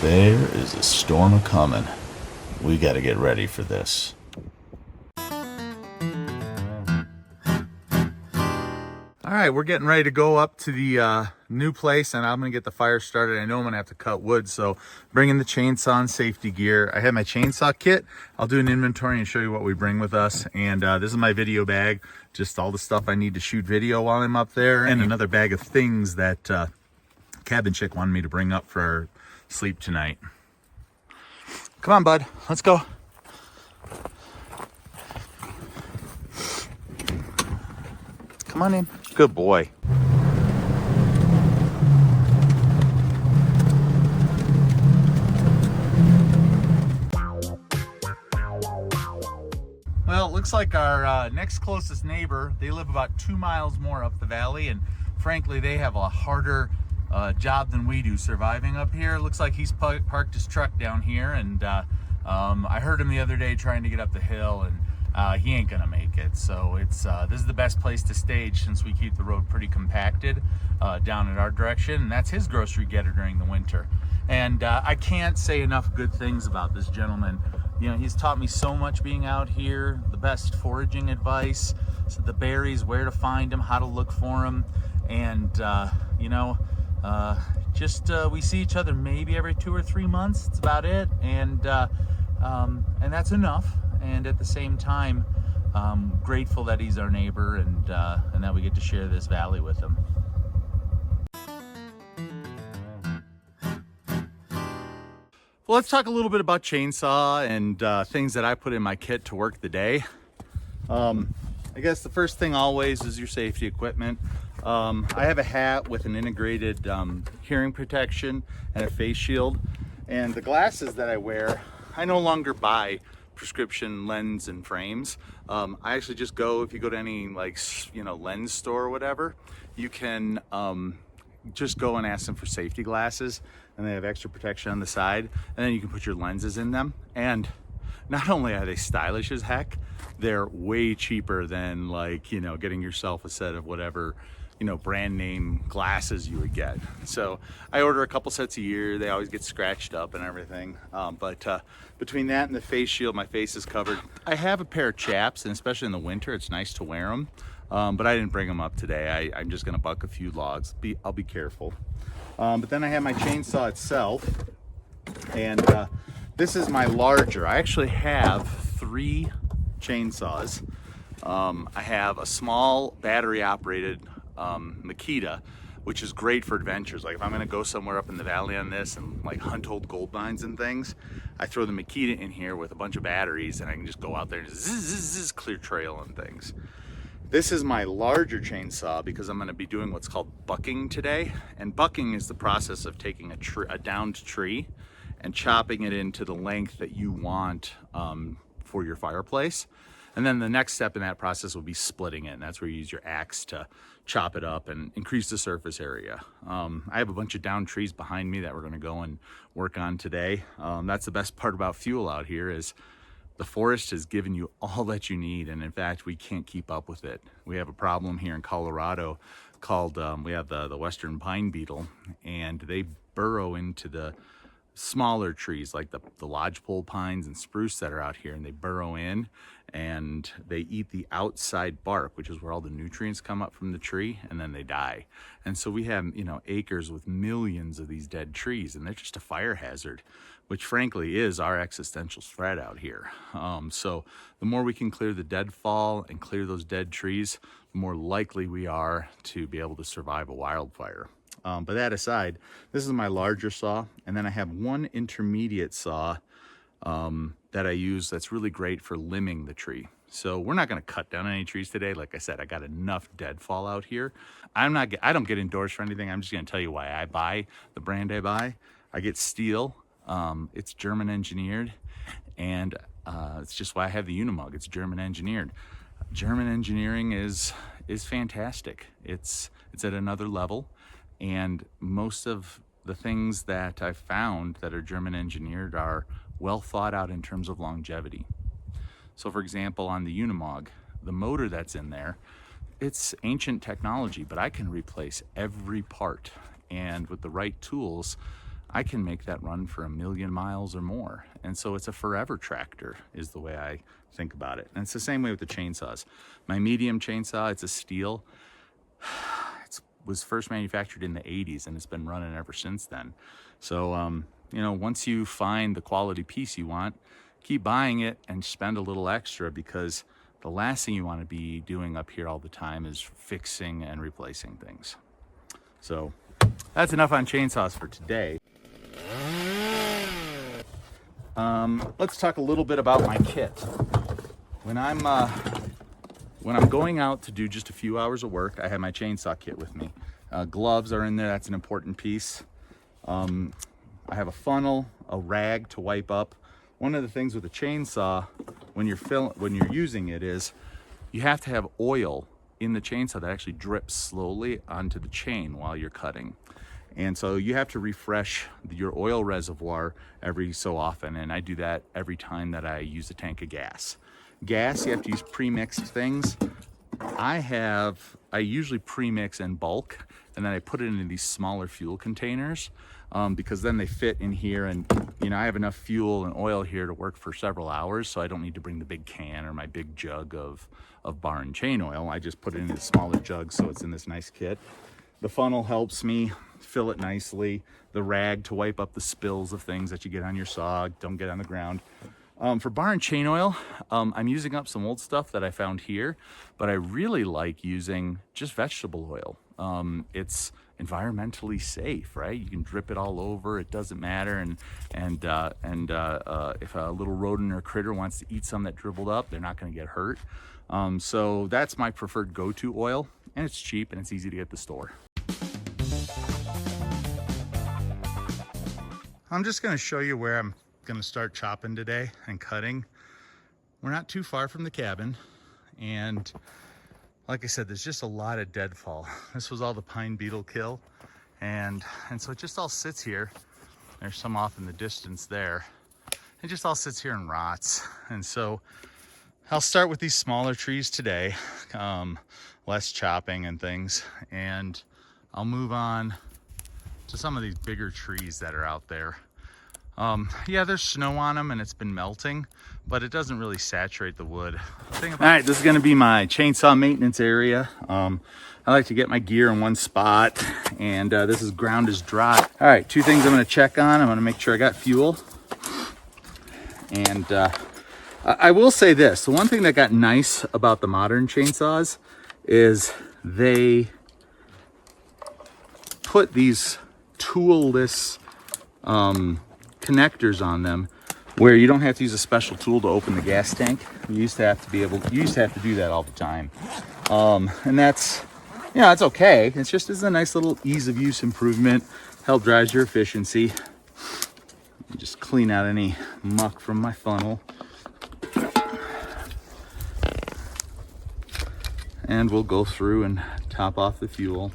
There is a storm a-coming. We gotta get ready for this. All right, we're getting ready to go up to the new place, and I'm gonna get the fire started. I know I'm gonna have to cut wood, so bringing the chainsaw and safety gear. I have my chainsaw kit. I'll do an inventory and show you what we bring with us. And this is my video bag, just all the stuff I need to shoot video while I'm up there, and another bag of things that cabin chick wanted me to bring up for our sleep tonight. Come on, bud, let's go. Come on in. Good boy. Well, it looks like our next closest neighbor, they live about 2 miles more up the valley, and frankly, they have a harder job than we do surviving up here. Looks like he's parked his truck down here, and I heard him the other day trying to get up the hill, and he ain't gonna make it. So it's this is the best place to stage, since we keep the road pretty compacted down in our direction, and that's his grocery getter during the winter. And I can't say enough good things about this gentleman. You know, he's taught me so much being out here, the best foraging advice, so the berries, where to find them, how to look for them, and you know, we see each other maybe every 2 or 3 months. It's about it, and that's enough. And at the same time, grateful that he's our neighbor, and that we get to share this valley with him. Well, let's talk a little bit about chainsaw and things that I put in my kit to work the day. I guess the first thing always is your safety equipment. I have a hat with an integrated hearing protection and a face shield. And the glasses that I wear, I no longer buy prescription lens and frames. I actually just go, if you go to any lens store or whatever, you can just go and ask them for safety glasses, and they have extra protection on the side, and then you can put your lenses in them. And not only are they stylish as heck, they're way cheaper than getting yourself a set of whatever brand name glasses you would get. So I order a couple sets a year. They always get scratched up and everything. But between that and the face shield, my face is covered. I have a pair of chaps, and especially in the winter, it's nice to wear them. But I didn't bring them up today. I'm just gonna buck a few logs. I'll be careful. But then I have my chainsaw itself, and this is my larger. I actually have 3 chainsaws. I have a small battery operated Makita, which is great for adventures. Like if I'm gonna go somewhere up in the valley on this and hunt old gold mines and things, I throw the Makita in here with a bunch of batteries, and I can just go out there and zzz, clear trail and things. This is my larger chainsaw because I'm gonna be doing what's called bucking today. And bucking is the process of taking a downed tree and chopping it into the length that you want for your fireplace. And then the next step in that process will be splitting it. And that's where you use your axe to chop it up and increase the surface area. I have a bunch of downed trees behind me that we're gonna go and work on today. That's the best part about fuel out here, is the forest has given you all that you need. And in fact, we can't keep up with it. We have a problem here in Colorado called, we have the western pine beetle, and they burrow into the smaller trees like the lodgepole pines and spruce that are out here, and they burrow in and they eat the outside bark, which is where all the nutrients come up from the tree, and then they die. And so we have acres with millions of these dead trees, and they're just a fire hazard, which frankly is our existential threat out here. So the more we can clear the deadfall and clear those dead trees, the more likely we are to be able to survive a wildfire. But that aside, this is my larger saw, and then I have one intermediate saw that I use that's really great for limbing the tree. So we're not gonna cut down any trees today. Like I said, I got enough deadfall out here. I don't get endorsed for anything. I'm just gonna tell you why I buy the brand I buy. I get steel, it's German engineered, and it's just why I have the Unimog. It's German engineered. German engineering is fantastic. It's at another level. And most of the things that I've found that are German engineered are well thought out in terms of longevity. So for example, on the Unimog, the motor that's in there, it's ancient technology, but I can replace every part. And with the right tools, I can make that run for 1,000,000 miles or more. And so it's a forever tractor is the way I think about it. And it's the same way with the chainsaws. My medium chainsaw, it's a steel. It was first manufactured in the 80s and it's been running ever since then. So, you know, once you find the quality piece you want, keep buying it and spend a little extra, because the last thing you want to be doing up here all the time is fixing and replacing things. So that's enough on chainsaws for today. Let's talk a little bit about my kit. When I'm going out to do just a few hours of work, I have my chainsaw kit with me. Gloves are in there, that's an important piece. I have a funnel, a rag to wipe up. One of the things with a chainsaw when you're using it is you have to have oil in the chainsaw that actually drips slowly onto the chain while you're cutting. And so you have to refresh your oil reservoir every so often, and I do that every time that I use a tank of gas. Gas, you have to use pre-mixed things. I usually pre-mix in bulk, and then I put it into these smaller fuel containers, because then they fit in here, and you know, I have enough fuel and oil here to work for several hours, so I don't need to bring the big can or my big jug of bar and chain oil. I just put it in a smaller jug, so it's in this nice kit. The funnel helps me fill it nicely. The rag to wipe up the spills of things that you get on your saw, don't get on the ground. For bar and chain oil, I'm using up some old stuff that I found here, but I really like using just vegetable oil. It's environmentally safe, right? You can drip it all over, it doesn't matter. And if a little rodent or critter wants to eat some that dribbled up, they're not gonna get hurt. So that's my preferred go-to oil, and it's cheap and it's easy to get at the store. I'm just gonna show you where I'm gonna start chopping today and cutting. We're not too far from the cabin, and like I said, there's just a lot of deadfall. This was all the pine beetle kill, and so it just all sits here. There's some off in the distance there. It just all sits here and rots. And so I'll start with these smaller trees today, less chopping and things, and I'll move on to some of these bigger trees that are out there. Yeah, there's snow on them and it's been melting, but it doesn't really saturate the wood. All right, this is gonna be my chainsaw maintenance area. I like to get my gear in one spot, and this is ground is dry. All right, two things I'm gonna check on. I'm gonna make sure I got fuel. And I will say this, the one thing that got nice about the modern chainsaws is they put these tool-less connectors on them where you don't have to use a special tool to open the gas tank. You used to have to do that all the time. And that's, yeah, that's okay. It's just a nice little ease of use improvement, help drives your efficiency. Just clean out any muck from my funnel. And we'll go through and top off the fuel.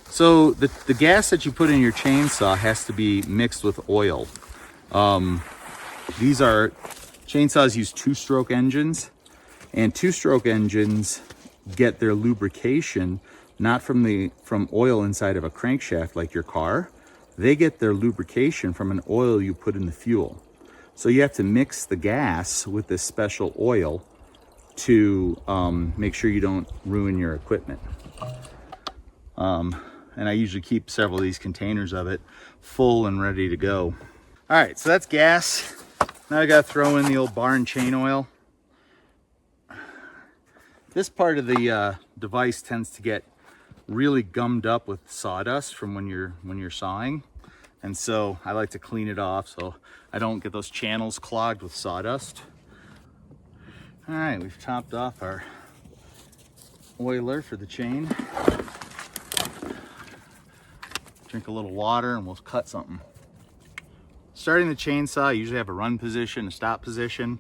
So the gas that you put in your chainsaw has to be mixed with oil. These are, chainsaws use two-stroke engines, and two-stroke engines get their lubrication not from oil inside of a crankshaft like your car. They get their lubrication from an oil you put in the fuel. So you have to mix the gas with this special oil to make sure you don't ruin your equipment. And I usually keep several of these containers of it full and ready to go. All right, so that's gas. Now I gotta throw in the old bar and chain oil. This part of the device tends to get really gummed up with sawdust from when you're sawing. And so I like to clean it off so I don't get those channels clogged with sawdust. All right, we've topped off our oiler for the chain. Drink a little water and we'll cut something. Starting the chainsaw, I usually have a run position, a stop position.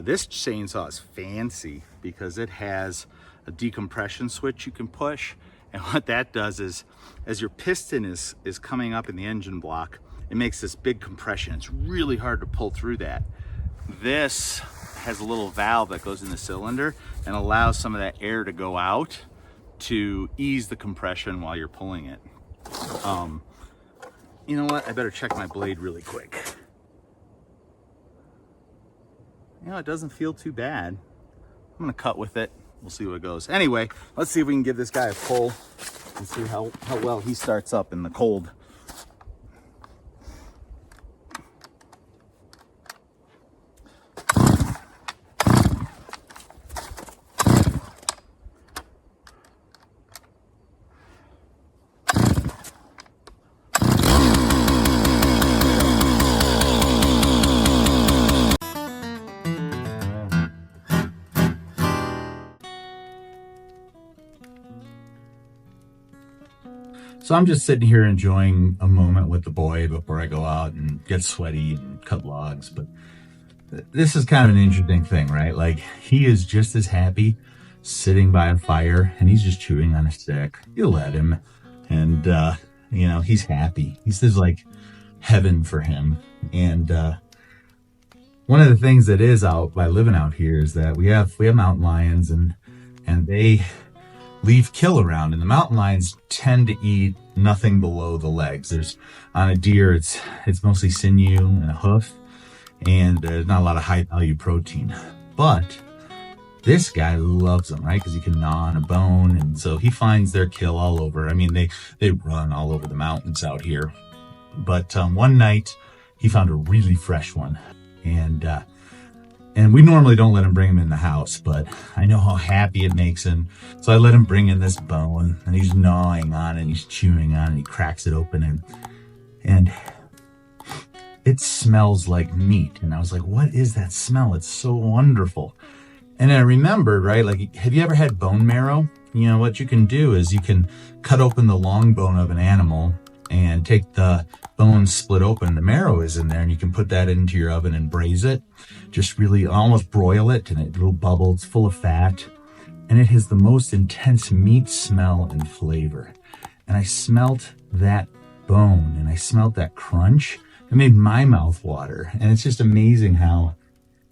This chainsaw is fancy because it has a decompression switch you can push. And what that does is, as your piston is coming up in the engine block, it makes this big compression. It's really hard to pull through that. This has a little valve that goes in the cylinder and allows some of that air to go out to ease the compression while you're pulling it. You know what? I better check my blade really quick. You know, it doesn't feel too bad. I'm gonna cut with it. We'll see where it goes. Anyway, let's see if we can give this guy a pull and see how well he starts up in the cold. So I'm just sitting here enjoying a moment with the boy before I go out and get sweaty and cut logs. But this is kind of an interesting thing, right? Like, he is just as happy sitting by a fire and he's just chewing on a stick. You let him. And, you know, he's happy. This is like heaven for him. And one of the things that is out by living out here is that we have mountain lions, and they leave kill around, and the mountain lions tend to eat nothing below the legs. There's, on a deer, it's mostly sinew and a hoof, and there's not a lot of high value protein. But this guy loves them, right? Because he can gnaw on a bone, and so he finds their kill all over. I mean, they run all over the mountains out here. But one night he found a really fresh one, and we normally don't let him bring him in the house, but I know how happy it makes him. So I let him bring in this bone, and he's gnawing on it, and he's chewing on it, and he cracks it open, and it smells like meat. And I was like, what is that smell? It's so wonderful. And I remembered, right, like, have you ever had bone marrow? You know, what you can do is you can cut open the long bone of an animal and take the bone split open. The marrow is in there, and you can put that into your oven and braise it. Just really almost broil it, and it will bubble. It's full of fat, and it has the most intense meat smell and flavor. And I smelt that bone, and I smelt that crunch. It made my mouth water. And it's just amazing how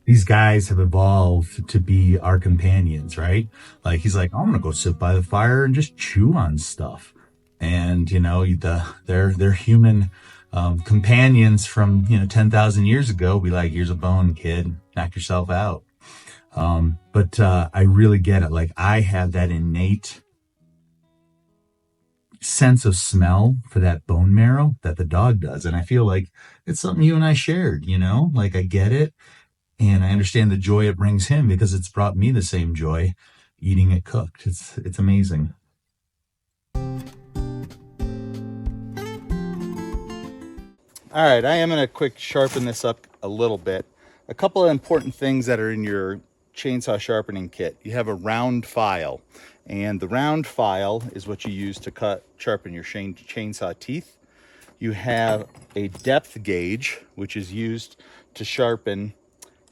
these guys have evolved to be our companions, right? Like, he's like, I'm gonna go sit by the fire and just chew on stuff. And, you know, they're human companions from, 10,000 years ago. Be like, here's a bone, kid, knock yourself out. But I really get it. Like, I have that innate sense of smell for that bone marrow that the dog does. And I feel like it's something you and I shared, like, I get it. And I understand the joy it brings him, because it's brought me the same joy eating it cooked. It's amazing. All right, I am going to quick sharpen this up a little bit. A couple of important things that are in your chainsaw sharpening kit. You have a round file, and the round file is what you use to sharpen your chainsaw teeth. You have a depth gauge, which is used to sharpen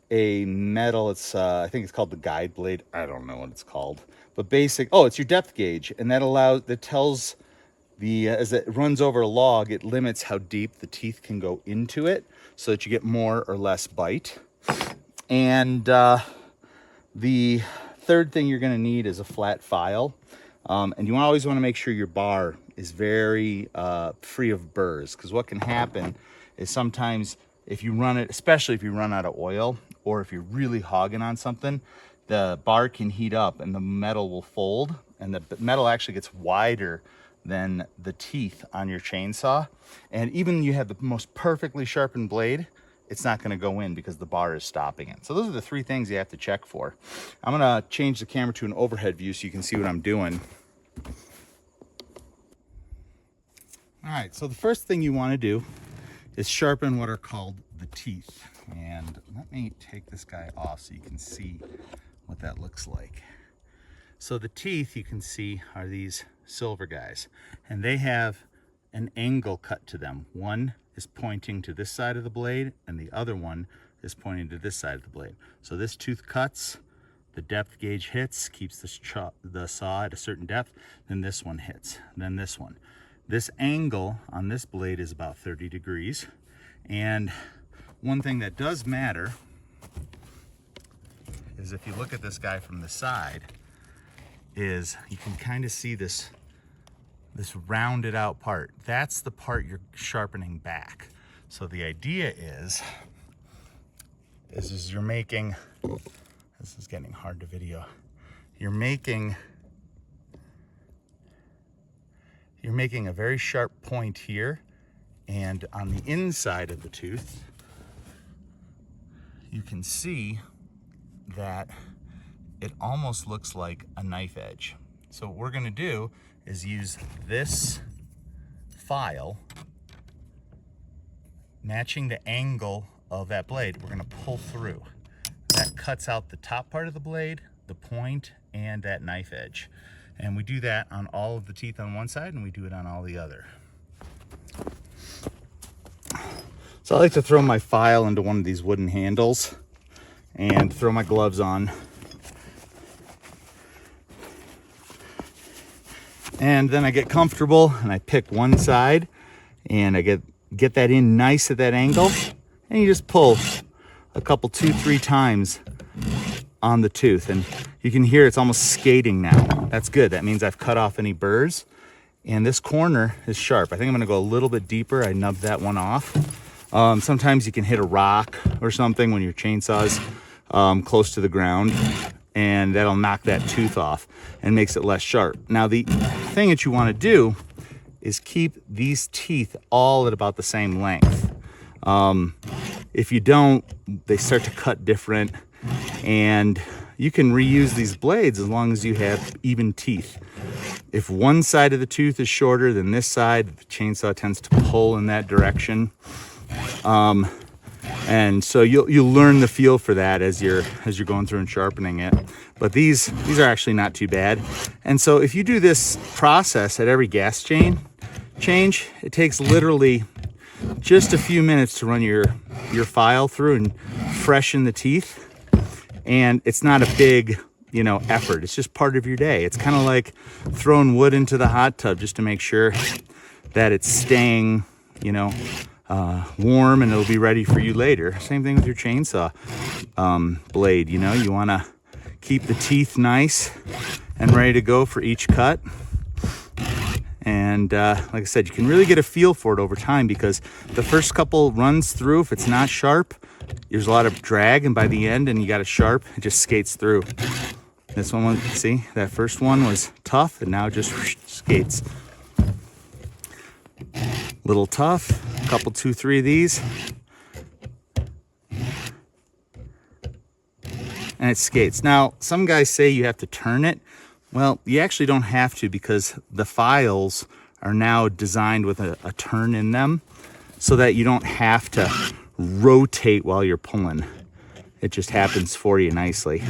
a metal. I think it's called the guide blade. I don't know what it's called, but it's your depth gauge, and that tells as it runs over a log, it limits how deep the teeth can go into it, so that you get more or less bite. And the third thing you're going to need is a flat file, and you always want to make sure your bar is very free of burrs, because what can happen is sometimes if you run it, especially if you run out of oil, or if you're really hogging on something, the bar can heat up and the metal will fold, and the metal actually gets wider than the teeth on your chainsaw. And even you have the most perfectly sharpened blade, it's not going to go in because the bar is stopping it. So those are the three things you have to check for. I'm going to change the camera to an overhead view so you can see what I'm doing. All right, so the first thing you want to do is sharpen what are called the teeth. And let me take this guy off so you can see what that looks like. So the teeth, you can see, are these silver guys, and they have an angle cut to them. One is pointing to this side of the blade, and the other one is pointing to this side of the blade. So this tooth cuts, the depth gauge hits, keeps the saw at a certain depth, then this one hits, then this one. This angle on this blade is about 30 degrees. And one thing that does matter is if you look at this guy from the side, is you can kind of see this this rounded out part. That's the part you're sharpening back. So the idea is you're making, this is getting hard to video. You're making a very sharp point here, and on the inside of the tooth, you can see that it almost looks like a knife edge. So what we're gonna do is use this file, matching the angle of that blade. We're gonna pull through. That cuts out the top part of the blade, the point, and that knife edge. And we do that on all of the teeth on one side, and we do it on all the other. So I like to throw my file into one of these wooden handles and throw my gloves on. And then I get comfortable and I pick one side and I get that in nice at that angle, and you just pull a couple, 2-3 times on the tooth, and you can hear it's almost skating now. That's good. That means I've cut off any burrs, and this corner is sharp. I think I'm gonna go a little bit deeper. I nubbed that one off. Sometimes you can hit a rock or something when your chainsaw's close to the ground, and that'll knock that tooth off and makes it less sharp. Now the thing that you want to do is keep these teeth all at about the same length. If you don't, they start to cut different, and you can reuse these blades as long as you have even teeth. If one side of the tooth is shorter than this side, the chainsaw tends to pull in that direction. And so you'll learn the feel for that as you're going through and sharpening it. But these are actually not too bad. And so if you do this process at every gas change, it takes literally just a few minutes to run your file through and freshen the teeth. And it's not a big, effort. It's just part of your day. It's kind of like throwing wood into the hot tub just to make sure that it's staying, warm, and it'll be ready for you later. Same thing with your chainsaw blade. You want to keep the teeth nice and ready to go for each cut. And like I said, you can really get a feel for it over time, because the first couple runs through, if it's not sharp, there's a lot of drag, and by the end, and you got it sharp, it just skates through. This one, see, that first one was tough, and now it just skates. Little tough, a couple, 2, 3 of these, and it skates. Now, some guys say you have to turn it. Well, you actually don't have to, because the files are now designed with a turn in them, so that you don't have to rotate while you're pulling. It just happens for you nicely.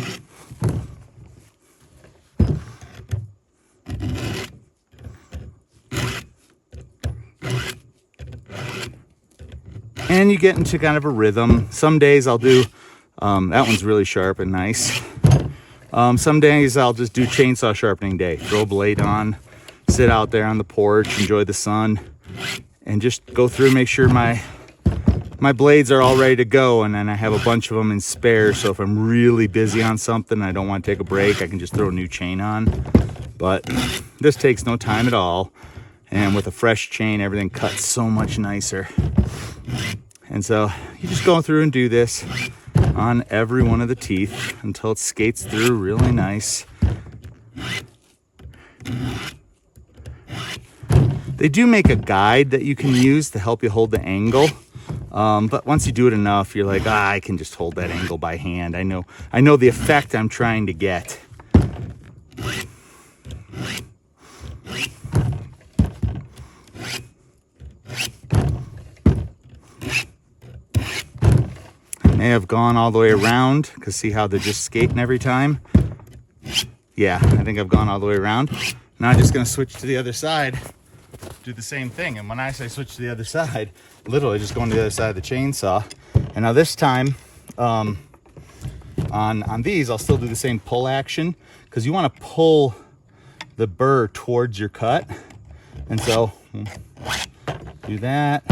And you get into kind of a rhythm. Some days I'll do, that one's really sharp and nice. Some days I'll just do chainsaw sharpening day. Throw a blade on, sit out there on the porch, enjoy the sun, and just go through and make sure my blades are all ready to go. And then I have a bunch of them in spare, so if I'm really busy on something, I don't want to take a break, I can just throw a new chain on. But this takes no time at all. And with a fresh chain, everything cuts so much nicer. And so you just go through and do this on every one of the teeth until it skates through really nice. They do make a guide that you can use to help you hold the angle. But once you do it enough, you're like, I can just hold that angle by hand. I know the effect I'm trying to get. May have gone all the way around, because see how they're just skating every time? Yeah, I think I've gone all the way around. Now I'm just gonna switch to the other side, do the same thing. And when I say switch to the other side, literally just going to the other side of the chainsaw. And now this time, on these, I'll still do the same pull action, because you want to pull the burr towards your cut. And so do that.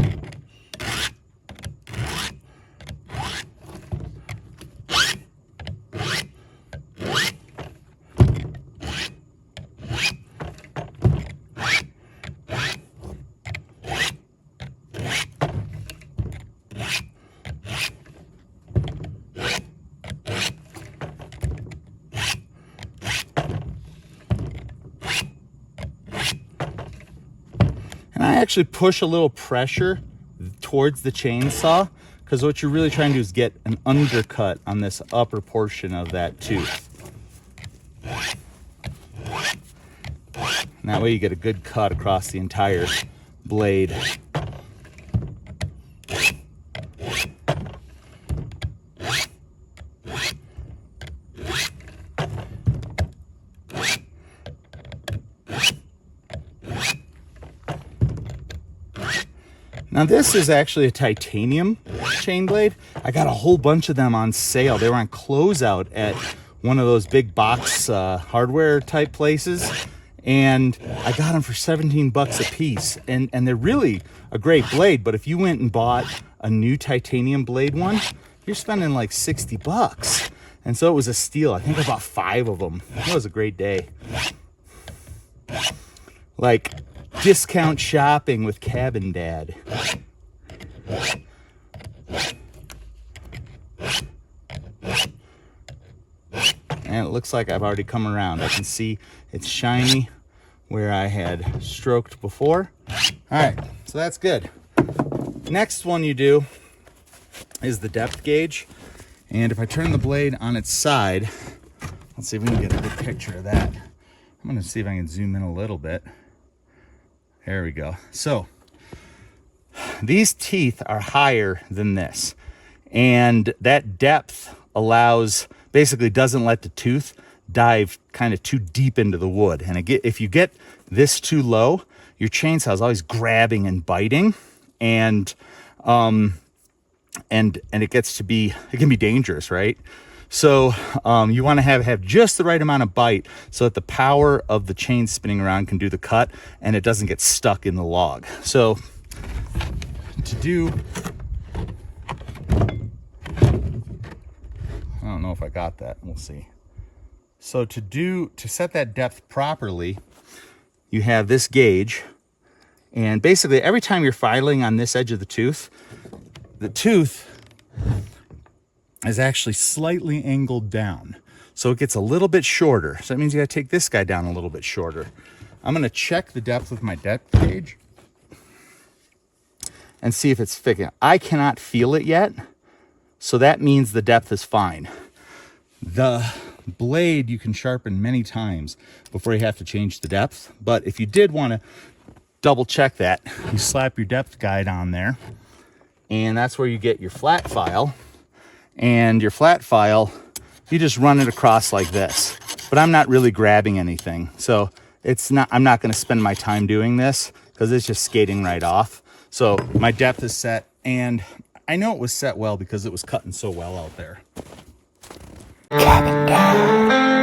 I actually push a little pressure towards the chainsaw, because what you're really trying to do is get an undercut on this upper portion of that tooth. And that way you get a good cut across the entire blade. Now this is actually a titanium chain blade. I got a whole bunch of them on sale. They were on closeout at one of those big box hardware type places. And I got them for 17 bucks a piece. And they're really a great blade, but if you went and bought a new titanium blade one, you're spending like 60 bucks. And so it was a steal. I think I bought 5 of them. It was a great day. Like discount shopping with Cabin Dad. And it looks like I've already come around. I can see it's shiny where I had stroked before. All right, so that's good. Next one you do is the depth gauge. And if I turn the blade on its side, let's see if we can get a good picture of that. I'm gonna see if I can zoom in a little bit. There we go. So these teeth are higher than this, and that depth basically doesn't let the tooth dive kind of too deep into the wood. And if you get this too low, your chainsaw is always grabbing and biting, and it can be dangerous, right? So you want to have just the right amount of bite so that the power of the chain spinning around can do the cut and it doesn't get stuck in the log. So to do, I don't know if I got that. We'll see. So to set that depth properly, you have this gauge, and basically every time you're filing on this edge of the tooth is actually slightly angled down. So it gets a little bit shorter. So that means you gotta take this guy down a little bit shorter. I'm gonna check the depth with my depth gauge and see if it's fitting. I cannot feel it yet, so that means the depth is fine. The blade you can sharpen many times before you have to change the depth, but if you did wanna double check that, you slap your depth guide on there, and that's where you get your flat file. And your flat file, you just run it across like this. But I'm not really grabbing anything. So I'm not gonna spend my time doing this because it's just skating right off. So my depth is set, and I know it was set well because it was cutting so well out there. Cabin Dad.